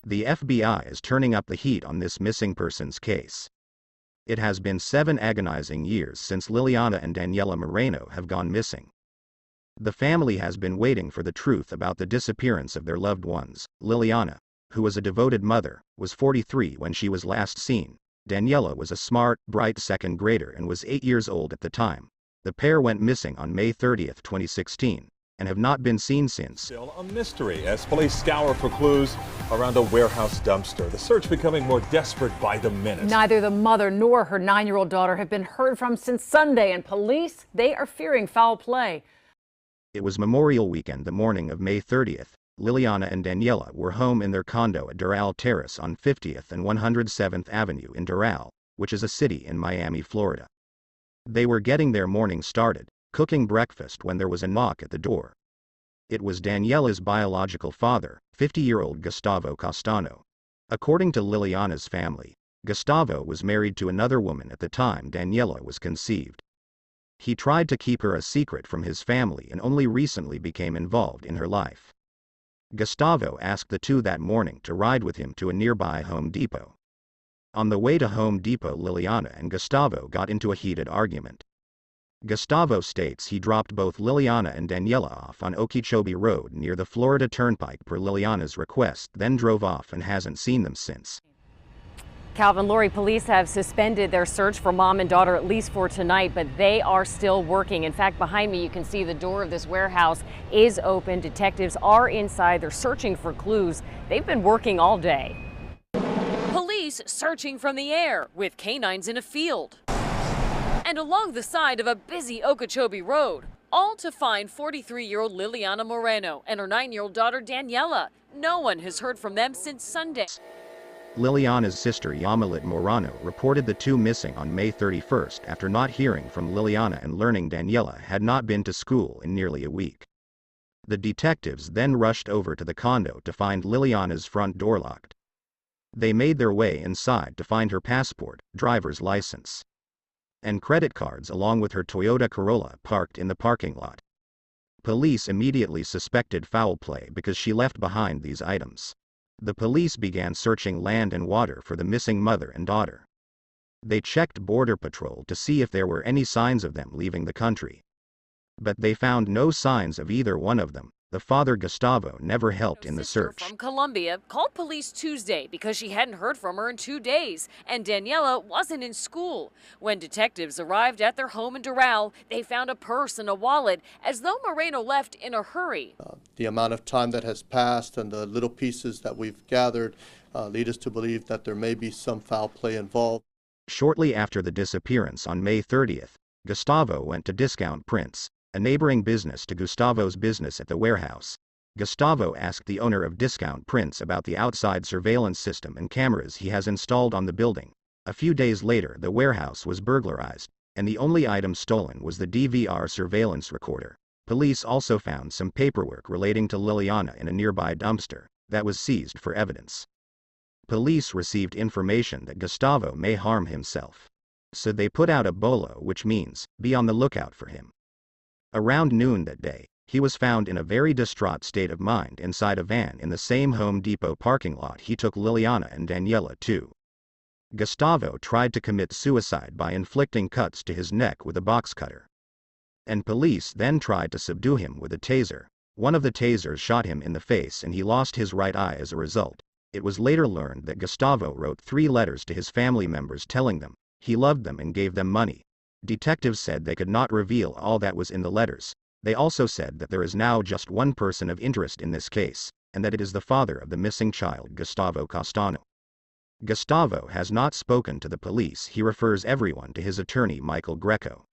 The FBI is turning up the heat on this missing persons case. It has been 7 agonizing years since Liliana and Daniella Moreno have gone missing. The family has been waiting for the truth about the disappearance of their loved ones. Liliana, who was a devoted mother, was 43 when she was last seen. Daniella was a smart, bright second grader and was 8 years old at the time. The pair went missing on May 30, 2016, and have not been seen since. Still a mystery as police scour for clues around a warehouse dumpster. The search becoming more desperate by the minute. Neither the mother nor her 9-year-old daughter have been heard from since Sunday, and police, they are fearing foul play. It was Memorial Weekend the morning of May 30th. Liliana and Daniella were home in their condo at Doral Terrace on 50th and 107th Avenue in Doral, which is a city in Miami, Florida. They were getting their morning started, cooking breakfast, when there was a knock at the door. It was Daniella's biological father, 50-year-old Gustavo Castano. According to Liliana's family, Gustavo was married to another woman at the time Daniella was conceived. He tried to keep her a secret from his family and only recently became involved in her life. Gustavo asked the two that morning to ride with him to a nearby Home Depot. On the way to Home Depot, Liliana and Gustavo got into a heated argument. Gustavo states he dropped both Liliana and Daniella off on Okeechobee Road near the Florida Turnpike per Liliana's request, then drove off and hasn't seen them since. Calvin, Lori, police have suspended their search for mom and daughter at least for tonight, but they are still working. In fact, behind me, you can see the door of this warehouse is open. Detectives are inside. They're searching for clues. They've been working all day. Police searching from the air with canines in a field and along the side of a busy Okeechobee Road, all to find 43-year-old Liliana Moreno and her 9-year-old daughter Daniella. No one has heard from them since Sunday. Liliana's sister Yamilet Morano reported the two missing on May 31st after not hearing from Liliana and learning Daniella had not been to school in nearly a week. The detectives then rushed over to the condo to find Liliana's front door locked. They made their way inside to find her passport, driver's license, and credit cards along with her Toyota Corolla parked in the parking lot. Police immediately suspected foul play because she left behind these items. The police began searching land and water for the missing mother and daughter. They checked Border Patrol to see if there were any signs of them leaving the country. But they found no signs of either one of them. The father, Gustavo, never helped in the search. From Colombia called police Tuesday because she hadn't heard from her in 2 days, and Daniella wasn't in school. When detectives arrived at their home in Doral, they found a purse and a wallet, as though Moreno left in a hurry. The amount of time that has passed and the little pieces that we've gathered lead us to believe that there may be some foul play involved. Shortly after the disappearance on May 30th, Gustavo went to Discount Prints, a neighboring business to Gustavo's business at the warehouse. Gustavo asked the owner of Discount Prints about the outside surveillance system and cameras he has installed on the building. A few days later, the warehouse was burglarized, and the only item stolen was the DVR surveillance recorder. Police also found some paperwork relating to Liliana in a nearby dumpster that was seized for evidence. Police received information that Gustavo may harm himself, so they put out a bolo, which means, be on the lookout for him. Around noon that day, he was found in a very distraught state of mind inside a van in the same Home Depot parking lot he took Liliana and Daniella to. Gustavo tried to commit suicide by inflicting cuts to his neck with a box cutter, and police then tried to subdue him with a taser. One of the tasers shot him in the face and he lost his right eye as a result. It was later learned that Gustavo wrote 3 letters to his family members telling them he loved them and gave them money. Detectives said they could not reveal all that was in the letters. They also said that there is now just one person of interest in this case, and that it is the father of the missing child, Gustavo Castano. Gustavo has not spoken to the police. He refers everyone to his attorney, Michael Greco,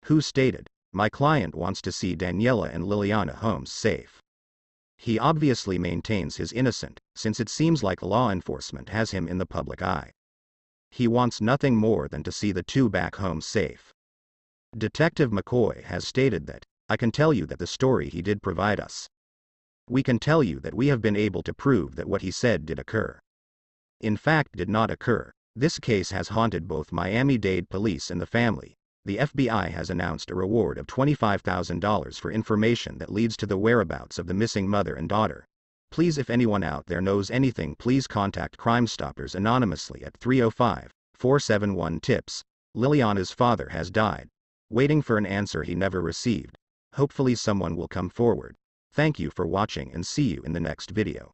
who stated, "My client wants to see Daniella and Liliana homes safe." He obviously maintains his innocence, since it seems like law enforcement has him in the public eye. He wants nothing more than to see the two back home safe. Detective McCoy has stated that, "I can tell you that the story he did provide us. We can tell you that we have been able to prove that what he said did occur. In fact, did not occur." This case has haunted both Miami-Dade police and the family. The FBI has announced a reward of $25,000 for information that leads to the whereabouts of the missing mother and daughter. Please, if anyone out there knows anything, please contact Crime Stoppers anonymously at 305-471-TIPS. Liliana's father has died. Waiting for an answer he never received. Hopefully someone will come forward. Thank you for watching and see you in the next video.